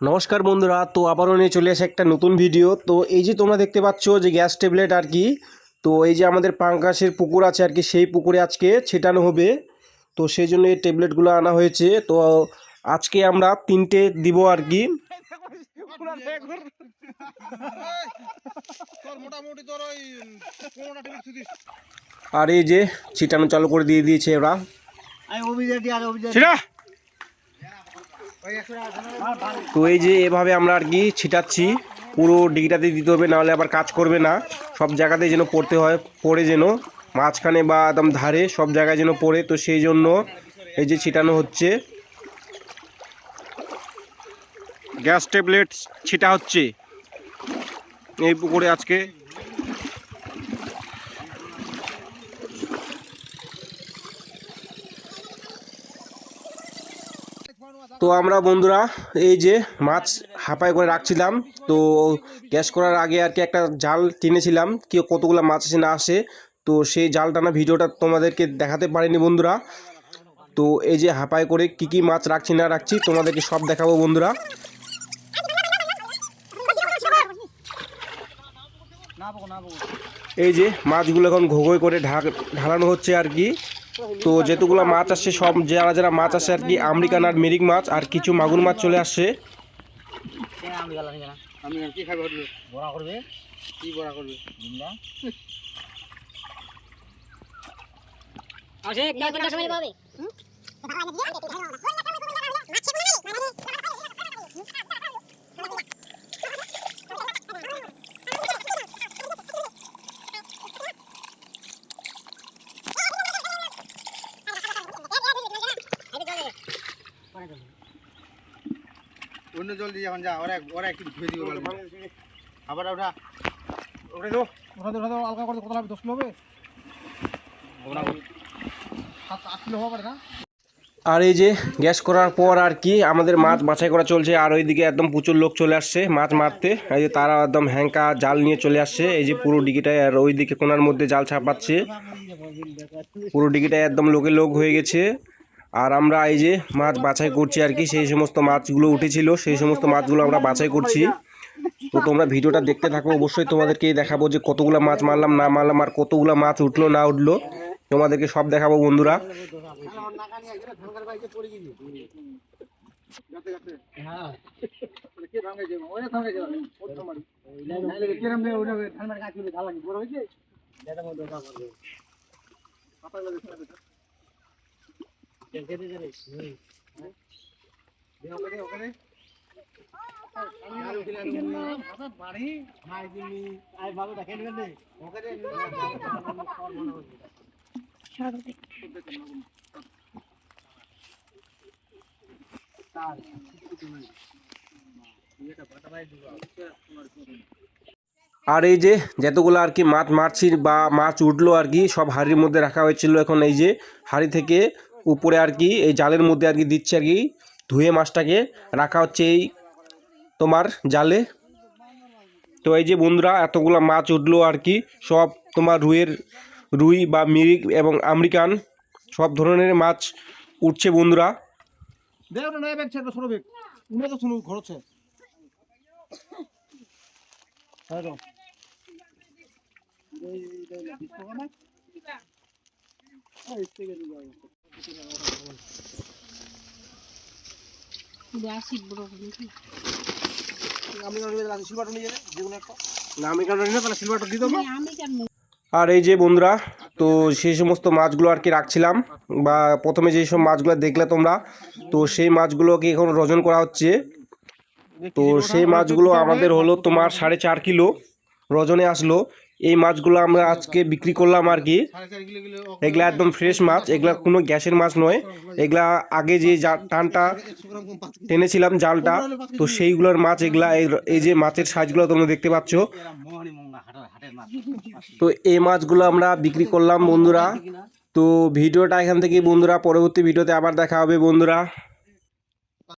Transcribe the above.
নমস্কার বন্ধুরা, তো আবারও নিয়ে চলে আসে একটা নতুন ভিডিও। তো এই যে তোমরা দেখতে পাচ্ছ যে গ্যাস ট্যাবলেট আর কি, তো এই যে আমাদের পাঙ্গাসের পুকুর আছে আর কি, সেই পুকুরে আজকে ছেটানো হবে। তো সেই জন্য এই ট্যাবলেটগুলো আনা হয়েছে। তো আজকে আমরা 3টে দিব আর কি। আর এই যে ছিটানো চালু করে দিয়ে দিয়েছে ওরা। তো এই যে এভাবে আমরা আর কি ছিটাচ্ছি, পুরো ডিগিটাতে দিতে হবে, নাহলে আবার কাজ করবে না। সব জায়গাতে যেন পড়তে হয়, পড়ে যেন মাঝখানে বা একদম ধারে সব জায়গায় যেন পড়ে। তো সেই জন্য এই যে ছিটানো হচ্ছে, গ্যাস ট্যাবলেট ছিটা হচ্ছে এই পুকুরে আজকে। তো আমরা বন্ধুরা এই যে মাছ হাঁপায় করে রাখছিলাম, তো গ্যাস করার আগে আর কি একটা জাল টেনেছিলাম, কি কতগুলো মাছ আসে না আসে। তো সেই জাল টানা ভিডিওটা তোমাদেরকে দেখাতে পারিনি বন্ধুরা। তো এই যে হাঁপায় করে কি কি মাছ রাখছি না রাখছি তোমাদেরকে সব দেখাবো বন্ধুরা। এই যে মাছগুলো এখন ঘোঘই করে ঢালানো হচ্ছে আর কি। তো যেতগুলো মাছ আসছে সব যারা যারা মাছ আসে আর কি, আমেরিকান আর মেরিক মাছ আর কিছু মাগুর মাছ চলে আসছে। অন্য জল দিয়ে এখন যা, ওরা একটু ধুয়ে দিবে আবার ওঠা ওটা তো আলগা করে কত লাগবে? 10 কিলো হবে, 7-8 কিলো হওয়া পারে না। আর এই যে গ্যাস করার পর আর কি আমাদের মাছ বাছাই করা চলছে। আর ওইদিকে একদম প্রচুর লোক চলে আসছে মাছ মারতে। এই যে তারা একদম হ্যাঙ্কা জাল নিয়ে চলে আসছে এই যে পুরো ডিগিটায়, আর ওইদিকে কোনার মধ্যে জাল ছাপাচ্ছে। পুরো ডিগিটায় একদম লোকে লোক হয়ে গেছে। আর আমরা এই যে মাছ বাছাই করছি আর কি, সেই সমস্ত মাছগুলো উঠেছিল সেই সমস্ত মাছগুলো আমরা বাছাই করছি। তো তোমরা ভিডিওটা দেখতে থাকো, অবশ্যই তোমাদেরকে দেখাবো যে কতগুলো মাছ মারলাম না মারলাম, আর কতগুলো মাছ উঠলো না উঠলো, তোমাদেরকে সব দেখাবো বন্ধুরা। আর এই যে যতগুলো আর কি মাছ মারছি বা মাছ উঠলো আর কি, সব হাঁড়ির মধ্যে রাখা হয়েছিল। এখন এই যে হাঁড়ি থেকে উপরে আর কি এই জালের মধ্যে আর কি দিচ্ছে আর কি, ধুয়ে মাছটাকে রাখা হচ্ছে এই তোমার জালে। তো এই যে বন্ধুরা এতগুলো মাছ উঠলো আর কি, সব তোমার রুই বা মিরিক এবং আমেরিকান সব ধরনের মাছ উঠছে বন্ধুরা। আর এই যে বন্ধুরা, তো সেই সমস্ত মাছগুলো আর কি রাখছিলাম, বা প্রথমে যেই সব মাছগুলো দেখলে তোমরা, তো সেই মাছগুলোকে এখন ওজন করা হচ্ছে। তো সেই মাছগুলো আমাদের হলো তোমার 4.5 কিলো ওজনে আসলো। এই মাছগুলো আমরা আজকে বিক্রি করলাম আর কি। এগুলা একদম ফ্রেশ মাছ, এগুলা কোনো গ্যাসের মাছ নয়। এগুলা আগে যে টানটা টেনেছিলাম জালটা, তো সেইগুলোর মাছ এগুলা। এই যে মাছের সাইজগুলো তোমরা দেখতে পাচ্ছ। তো এই মাছগুলো আমরা বিক্রি করলাম বন্ধুরা। তো ভিডিওটা এখান থেকে বন্ধুরা, পরবর্তী ভিডিওতে আবার দেখা হবে বন্ধুরা।